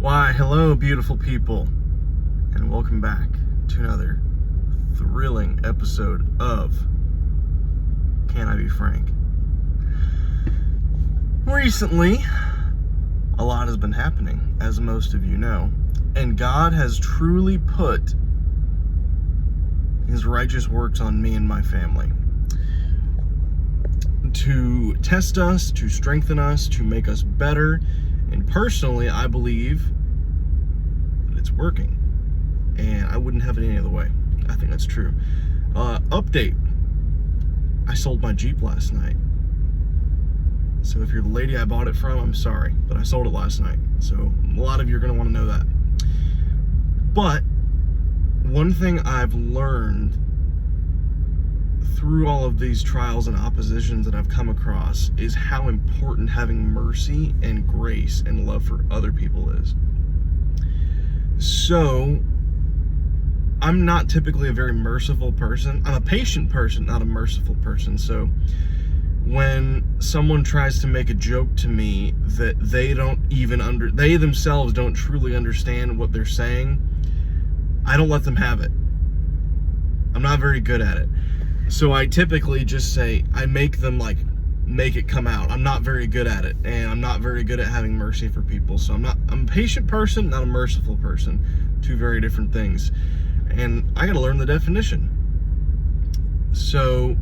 Why, hello, beautiful people, and welcome back to another thrilling episode of Can I Be Frank? Recently, a lot has been happening, as most of you know, and God has truly put His righteous works on me and my family to test us, to strengthen us, to make us better. And personally, I believe that it's working. And I wouldn't have it any other way. I think that's true. Update. I sold my Jeep last night. So if you're the lady I bought it from, I'm sorry. But I sold it last night. So a lot of you are going to want to know that. But one thing I've learned through all of these trials and oppositions that I've come across is how important having mercy and grace and love for other people is. So, I'm not typically a very merciful person. I'm a patient person, not a merciful person. So, when someone tries to make a joke to me that they themselves don't truly understand what they're saying, I don't let them have it. I'm not very good at it. So I typically just say, I make them make it come out. I'm not very good at it, and I'm not very good at having mercy for people. So I'm a patient person, not a merciful person. Two very different things. And I gotta learn the definition. So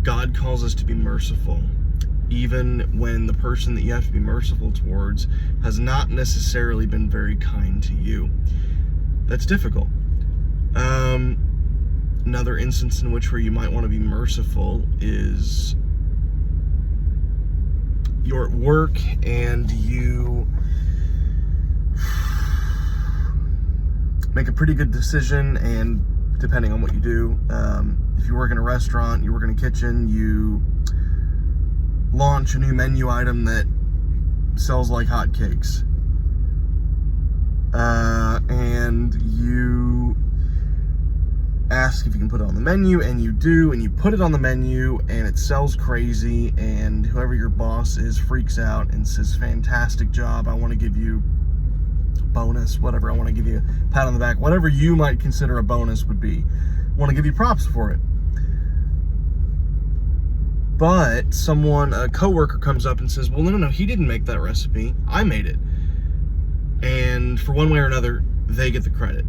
God calls us to be merciful, even when the person that you have to be merciful towards has not necessarily been very kind to you. That's difficult. Another instance in which where you might want to be merciful is you're at work and you make a pretty good decision, and depending on what you do, if you work in a restaurant, you work in a kitchen, you launch a new menu item that sells like hotcakes, and you ask if you can put it on the menu, and you do, and you put it on the menu, and it sells crazy, and whoever your boss is freaks out and says, fantastic job, I want to give you a bonus, whatever, I want to give you a pat on the back, whatever you might consider a bonus would be. I want to give you props for it. But a coworker comes up and says, well, no, he didn't make that recipe, I made it. And for one way or another, they get the credit.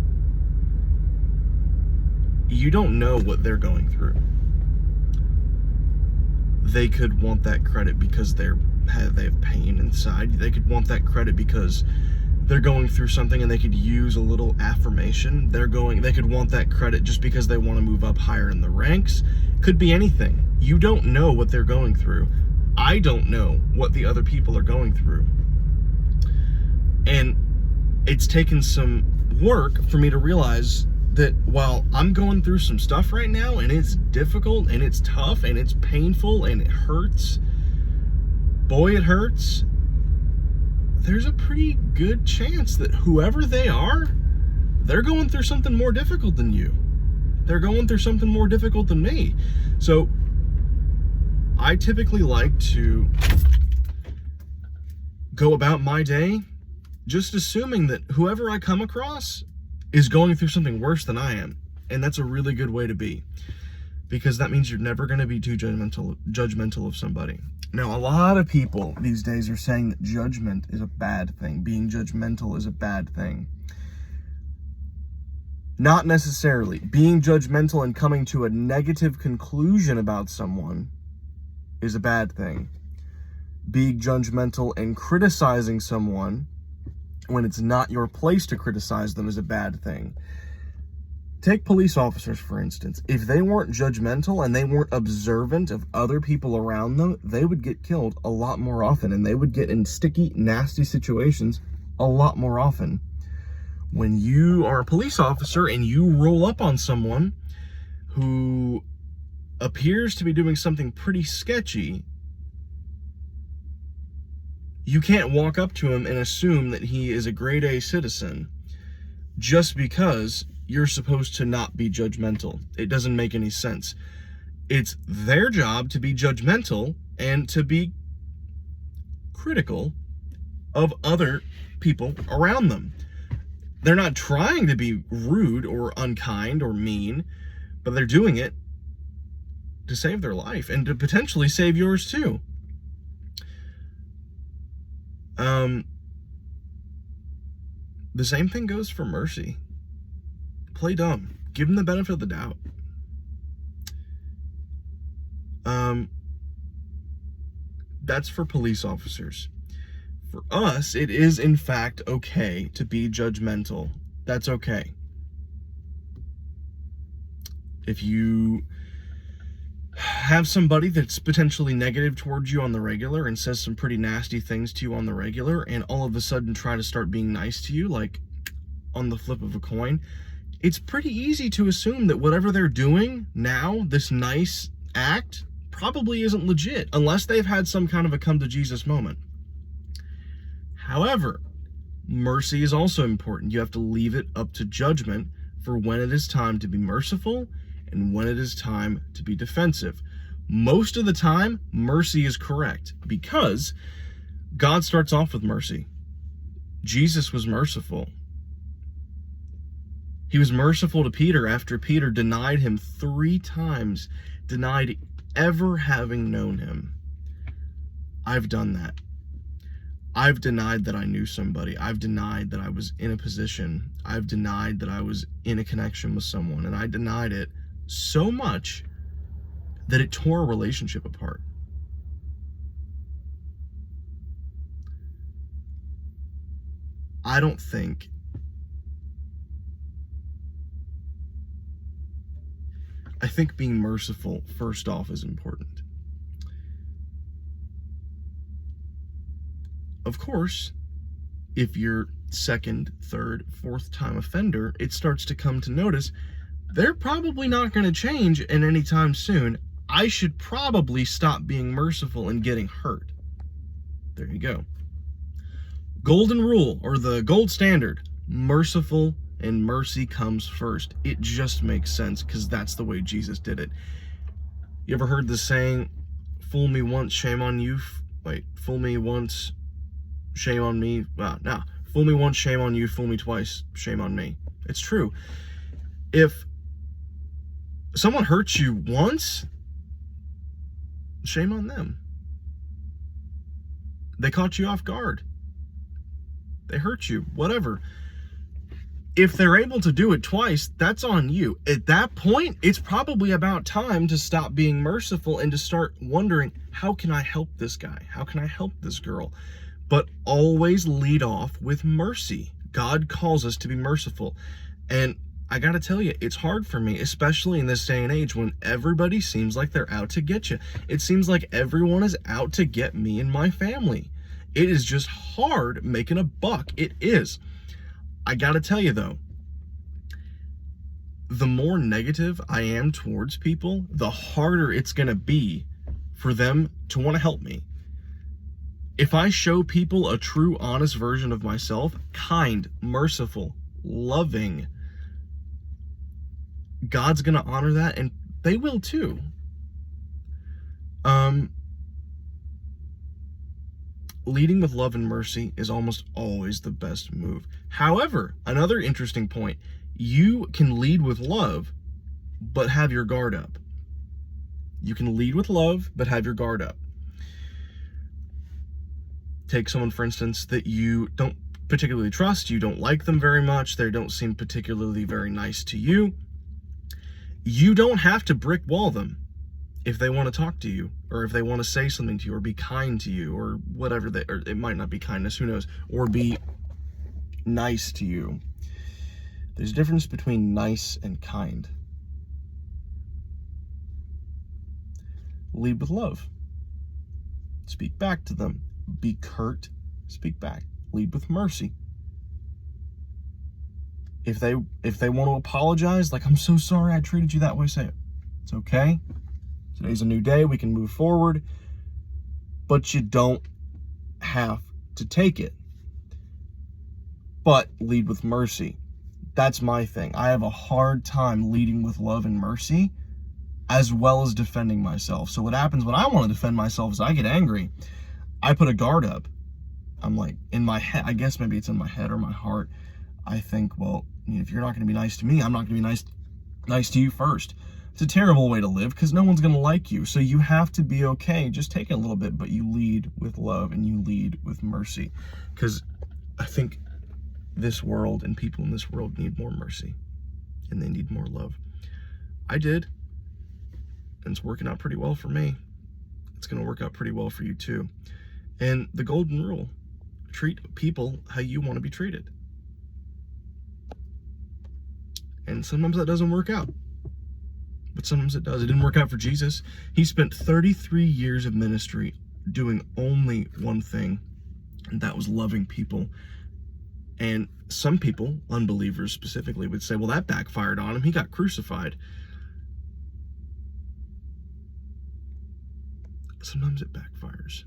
You don't know what they're going through. They could want that credit because they have pain inside. They could want that credit because they're going through something and they could use a little affirmation. They could want that credit just because they want to move up higher in the ranks. Could be anything. You don't know what they're going through. I don't know what the other people are going through. And it's taken some work for me to realize that while I'm going through some stuff right now, and it's difficult, and it's tough, and it's painful, and it hurts, boy, it hurts, there's a pretty good chance that whoever they are, they're going through something more difficult than you. They're going through something more difficult than me. So I typically like to go about my day just assuming that whoever I come across is going through something worse than I am. And that's a really good way to be, because that means you're never going to be too judgmental of somebody. Now, a lot of people these days are saying that judgment is a bad thing. Being judgmental is a bad thing. Not necessarily. Being judgmental and coming to a negative conclusion about someone is a bad thing. Being judgmental and criticizing someone when it's not your place to criticize them is a bad thing. Take police officers, for instance. If they weren't judgmental and they weren't observant of other people around them, they would get killed a lot more often, and they would get in sticky, nasty situations a lot more often. When you are a police officer and you roll up on someone who appears to be doing something pretty sketchy, you can't walk up to him and assume that he is a grade A citizen just because you're supposed to not be judgmental. It doesn't make any sense. It's their job to be judgmental and to be critical of other people around them. They're not trying to be rude or unkind or mean, but they're doing it to save their life and to potentially save yours too. The same thing goes for mercy. Play dumb. Give them the benefit of the doubt. That's for police officers. For us, it is in fact okay to be judgmental. That's okay. If you have somebody that's potentially negative towards you on the regular and says some pretty nasty things to you on the regular, and all of a sudden try to start being nice to you, like on the flip of a coin, it's pretty easy to assume that whatever they're doing now, this nice act, probably isn't legit unless they've had some kind of a come to Jesus moment. However, mercy is also important. You have to leave it up to judgment for when it is time to be merciful and when it is time to be defensive. Most of the time, mercy is correct because God starts off with mercy. Jesus was merciful. He was merciful to Peter after Peter denied him 3 times, denied ever having known him. I've done that. I've denied that I knew somebody. I've denied that I was in a position. I've denied that I was in a connection with someone. And I denied it so much that it tore a relationship apart. I think being merciful, first off, is important. Of course, if you're second, third, fourth time offender, it starts to come to notice they're probably not going to change in any time soon. I should probably stop being merciful and getting hurt. There you go. Golden rule, or the gold standard, merciful and mercy comes first. It just makes sense because that's the way Jesus did it. You ever heard the saying, fool me once, shame on you? Fool me once, shame on me. Well, no, fool me once, shame on you. Fool me twice, shame on me. It's true. If someone hurts you once, shame on them. They caught you off guard. They hurt you, whatever. If they're able to do it twice, that's on you. At that point, it's probably about time to stop being merciful and to start wondering, how can I help this guy? How can I help this girl? But always lead off with mercy. God calls us to be merciful. And I gotta tell you, it's hard for me, especially in this day and age when everybody seems like they're out to get you. It seems like everyone is out to get me and my family. It is just hard making a buck. It is. I gotta tell you though, the more negative I am towards people, the harder it's gonna be for them to want to help me. If I show people a true, honest version of myself, kind, merciful, loving, God's gonna honor that, and they will too. Leading with love and mercy is almost always the best move. However, another interesting point, you can lead with love, but have your guard up. You can lead with love, but have your guard up. Take someone, for instance, that you don't particularly trust, you don't like them very much, they don't seem particularly very nice to you. You don't have to brick wall them if they want to talk to you, or if they want to say something to you, or be kind to you, or whatever or it might not be kindness, who knows, or be nice to you. There's a difference between nice and kind. Lead with love. Speak back to them. Be curt, speak back. Lead with mercy. If they want to apologize, like, I'm so sorry I treated you that way, say it. It's okay. Today's a new day. We can move forward. But you don't have to take it. But lead with mercy. That's my thing. I have a hard time leading with love and mercy as well as defending myself. So what happens when I want to defend myself is I get angry. I put a guard up. I'm like, in my head, I guess maybe it's in my head or my heart, I think, well, if you're not going to be nice to me, I'm not going to be nice to you first. It's a terrible way to live because no one's going to like you. So you have to be okay. Just take it a little bit, but you lead with love and you lead with mercy. Because I think this world and people in this world need more mercy and they need more love. I did. And it's working out pretty well for me. It's going to work out pretty well for you too. And the golden rule, treat people how you want to be treated. And sometimes that doesn't work out. But sometimes it does. It didn't work out for Jesus. He spent 33 years of ministry doing only one thing, and that was loving people. And some people, unbelievers specifically, would say, well, that backfired on him. He got crucified. Sometimes it backfires.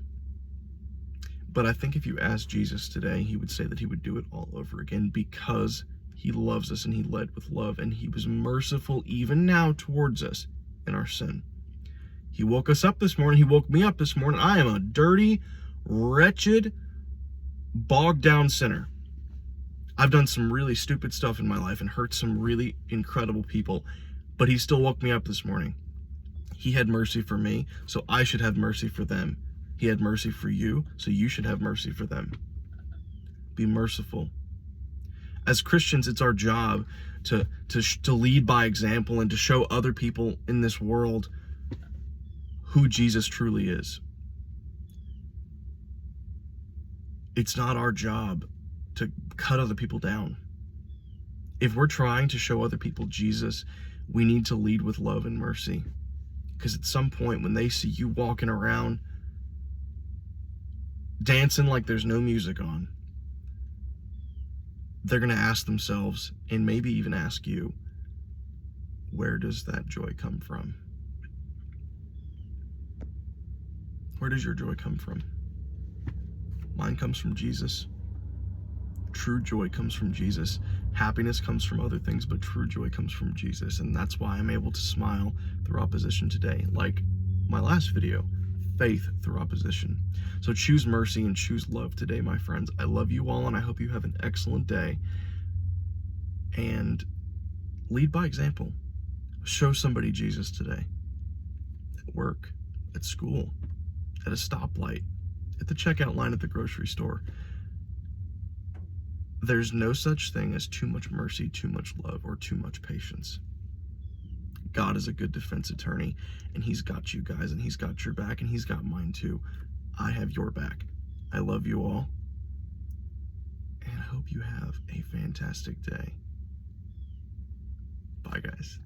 But I think if you ask Jesus today, he would say that he would do it all over again because he loves us and he led with love and he was merciful even now towards us in our sin. He woke us up this morning. He woke me up this morning. I am a dirty, wretched, bogged down sinner. I've done some really stupid stuff in my life and hurt some really incredible people, but he still woke me up this morning. He had mercy for me, so I should have mercy for them. He had mercy for you, so you should have mercy for them. Be merciful. As Christians, it's our job to lead by example and to show other people in this world who Jesus truly is. It's not our job to cut other people down. If we're trying to show other people Jesus, we need to lead with love and mercy. Because at some point when they see you walking around dancing like there's no music on, they're going to ask themselves, and maybe even ask you, where does that joy come from? Where does your joy come from? Mine comes from Jesus. True joy comes from Jesus. Happiness comes from other things, but true joy comes from Jesus. And that's why I'm able to smile through opposition today. Like my last video, faith through opposition. So choose mercy and choose love today, my friends. I love you all, and I hope you have an excellent day. And lead by example. Show somebody Jesus today. At work, at school, at a stoplight, at the checkout line at the grocery store. There's no such thing as too much mercy, too much love, or too much patience. God is a good defense attorney, and he's got you guys, and he's got your back, and he's got mine too. I have your back. I love you all, and I hope you have a fantastic day. Bye, guys.